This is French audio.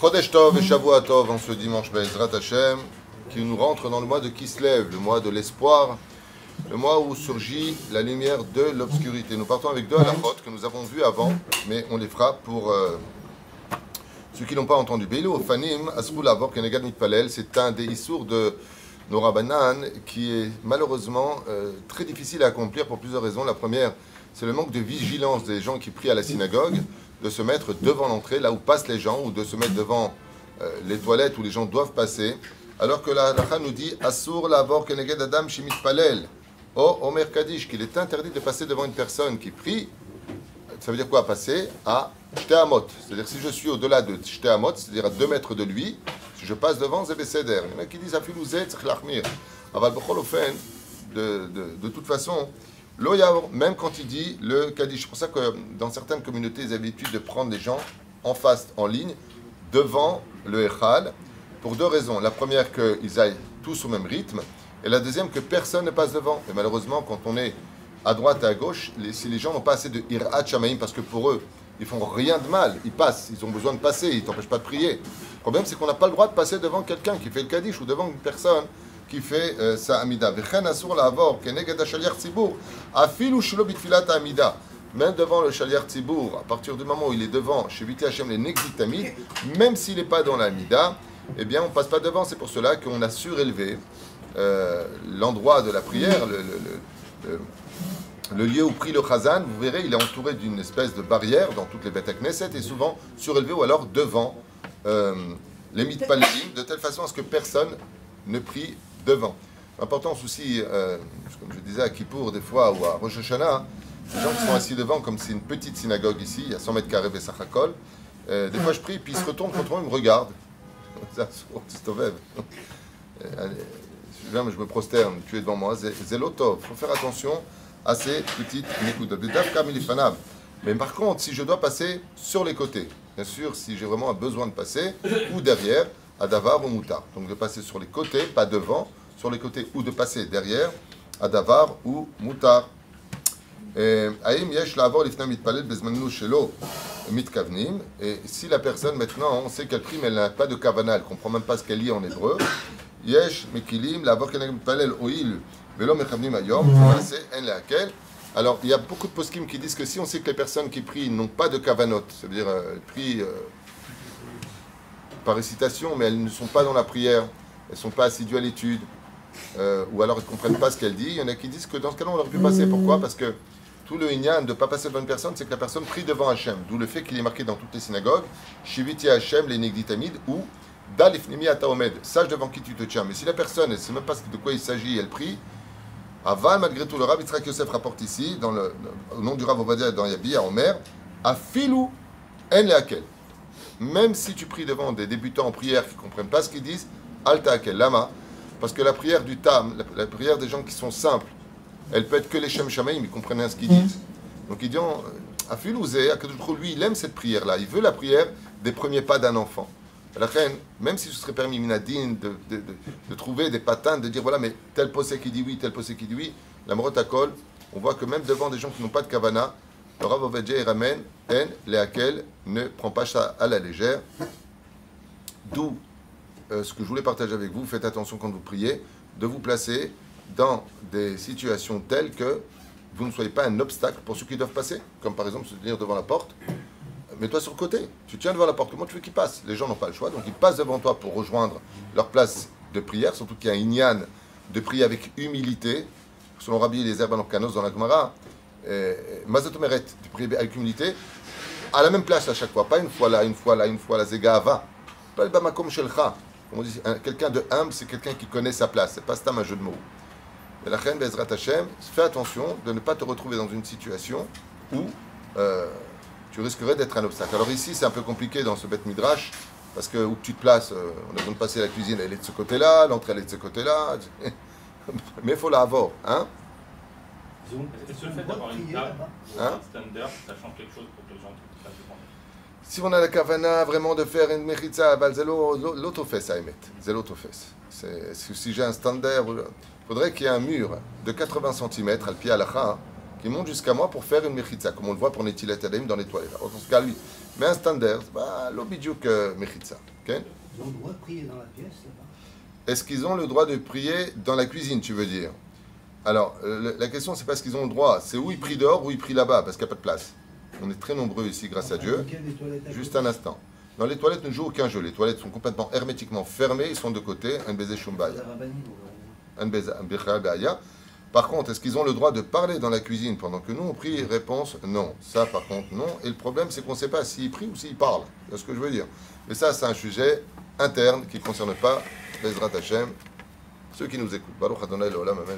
Chodesh Tov et Shavua Tov en ce dimanche Be'ezrat Hashem, qui nous rentre dans le mois de Kislev, le mois de l'espoir, le mois où surgit la lumière de l'obscurité. Nous partons avec deux halachot que nous avons vus avant, mais on les fera pour ceux qui n'ont pas entendu. Beilu Ofanim Asrul Avor Kenegad Mitpalel, c'est un des issours de nos Rabbanan qui est malheureusement très difficile à accomplir pour plusieurs raisons. La première, c'est le manque de vigilance des gens qui prient à la synagogue, de se mettre devant l'entrée, là où passent les gens, ou de se mettre devant les toilettes où les gens doivent passer, alors que la halakha nous dit Asur lavor keneged adam shemit palel, o omer kadish, qu'il est interdit de passer devant une personne qui prie. Ça veut dire quoi, passer à shte amot, c'est-à-dire si je suis au-delà de shte amot, c'est-à-dire à 2 mètres de lui, si je passe devant, c'est beseder. Il y en a qui disent afilouzet tzich lachmir. Aval b'chol ofen, de toute façon, même quand il dit le Kaddish. C'est pour ça que dans certaines communautés, ils ont l'habitude de prendre les gens en face, en ligne, devant le Echal, pour 2 raisons. La première, qu'ils aillent tous au même rythme, et la deuxième, que personne ne passe devant. Et malheureusement, quand on est à droite et à gauche, si les gens n'ont pas assez de Irat Shamaim, parce que pour eux, ils font rien de mal, ils passent, ils ont besoin de passer, ils ne t'empêchent pas de prier. Le problème, c'est qu'on n'a pas le droit de passer devant quelqu'un qui fait le Kaddish ou devant une personne qui fait sa amida. V'chen asur la'avor keneged hashaliach tzibur afilu shelo bitfilat amida. Même devant le shaliach tzibur, à partir du moment où il est devant chez Viti Hashem les negzit tamid, même s'il n'est pas dans la amida, eh bien on passe pas devant. C'est pour cela qu'on a surélevé l'endroit de la prière, le lieu où prie le chazan. Vous verrez, il est entouré d'une espèce de barrière dans toutes les bêtes knesset et souvent surélevé ou alors devant les mitpalelim, de telle façon à ce que personne ne prie devant. L'importance aussi, comme je disais à Kippour des fois ou à Rosh Hashanah, les gens qui sont assis devant, comme c'est une petite synagogue ici, il y a 100 mètres carrés Bessachakol, des fois je prie, puis ils se retournent contre moi, ils me regardent. Ça, c'est je me prosterne, tu es devant moi, Zélotov. Il faut faire attention à ces petites nekudotes. Mais par contre, si je dois passer sur les côtés, bien sûr, si j'ai vraiment besoin de passer, ou derrière, à davar ou moutar. Donc de passer sur les côtés, pas devant, sur les côtés, ou de passer derrière, à davar ou moutar. Aïm yesh la'avor lifnei mitpalel bezmannu shelo mitkavnim. Et si la personne maintenant, on sait qu'elle prie, mais elle n'a pas de kavana, elle ne comprend même pas ce qu'elle lit en hébreu. Yesh mekilim la'avor keneged mitpalel oil velo mekavnim ayom. C'est en laquelle. Alors il y a beaucoup de poskim qui disent que si on sait que les personnes qui prient n'ont pas de kavanot, c'est-à-dire elles prient par récitation, mais elles ne sont pas dans la prière, elles ne sont pas assidues à l'étude, ou alors elles ne comprennent pas ce qu'elle dit. Il y en a qui disent que dans ce cas-là, on aurait pu passer. Pourquoi? Parce que tout le inyan de ne pas passer devant une personne, c'est que la personne prie devant Hachem. D'où le fait qu'il est marqué dans toutes les synagogues, Shiviti Hachem, les Negditamides, ou Dalifnimi Ataomed, sache devant qui tu te tiens. Mais si la personne, elle ne sait même pas de quoi il s'agit, elle prie, Aval, malgré tout, le Rav Yitzhak Yosef rapporte ici, au nom du Rav Ovadia dans Yabi, à Omer, Afilou en leakel. Même si tu pries devant des débutants en prière qui ne comprennent pas ce qu'ils disent, alta akel, lama, parce que la prière du tam, la prière des gens qui sont simples, elle peut être que les shem shamaim, ils comprennent ce qu'ils disent. Donc il dit, afilouzé, lui, il aime cette prière-là, il veut la prière des premiers pas d'un enfant. La reine, même si ce serait permis, minadine, de trouver des patins, de dire voilà, mais tel possé qui dit oui, tel possé qui dit oui, la morotakol, on voit que même devant des gens qui n'ont pas de kavana, le Rav Ovadia et ramène en leakel ne prend pas ça à la légère. D'où ce que je voulais partager avec vous, faites attention quand vous priez, de vous placer dans des situations telles que vous ne soyez pas un obstacle pour ceux qui doivent passer, comme par exemple se tenir devant la porte. Mets-toi sur le côté, tu tiens devant la porte, comment tu veux qu'ils passent? Les gens n'ont pas le choix, donc ils passent devant toi pour rejoindre leur place de prière, surtout qu'il y a un inyan de prier avec humilité, selon Rabbi Eliezer ben Orkanos dans la Gemara, Mazotomeret, de prier avec humilité, à la même place à chaque fois, pas une fois là, une fois là, une fois là, Zegahava, pas le Bamakom Shelcha. Comme on dit, quelqu'un de humble, c'est quelqu'un qui connaît sa place, c'est pas stam un jeu de mots. Et la reine Bezrat Hashem, fais attention de ne pas te retrouver dans une situation où tu risquerais d'être un obstacle. Alors ici, c'est un peu compliqué dans ce bête midrash, parce que où tu te places, on a besoin de passer la cuisine, elle est de ce côté-là, l'entrée elle est de ce côté-là, mais il faut la avoir, hein? Est-ce que le fait d'avoir une table, un standard, ça change quelque chose pour que les gens fassent devant? Si on a la kavana vraiment de faire une mechitza, c'est l'autofesse à émettre, c'est l'autofesse. Si j'ai un standard, il faudrait qu'il y ait un mur de 80 cm, al pied alacha, qui monte jusqu'à moi pour faire une mechitza, comme on le voit pour Netilat Yadayim dans les toilettes. Alors, dans ce cas, lui, mais un standard, l'obidiouk mechitza. Okay? Ils ont le droit de prier dans la pièce, là-bas. Est-ce qu'ils ont le droit de prier dans la cuisine, tu veux dire? Alors, la question, c'est pas ce qu'ils ont le droit, c'est où ils prient dehors ou ils prient là-bas, parce qu'il n'y a pas de place. On est très nombreux ici, grâce à Dieu. Juste un instant. Dans les toilettes ne joue aucun jeu. Les toilettes sont complètement hermétiquement fermées, ils sont de côté. Un baiser shumbaya. Un baiser baya. Par contre, est-ce qu'ils ont le droit de parler dans la cuisine pendant que nous on prie? Réponse non. Ça, par contre, non. Et le problème, c'est qu'on ne sait pas s'ils prient ou s'ils parlent. C'est ce que je veux dire. Mais ça, c'est un sujet interne qui ne concerne pas Bezrat Hashem, ceux qui nous écoutent. Baruch Adonai Leolam, Amen.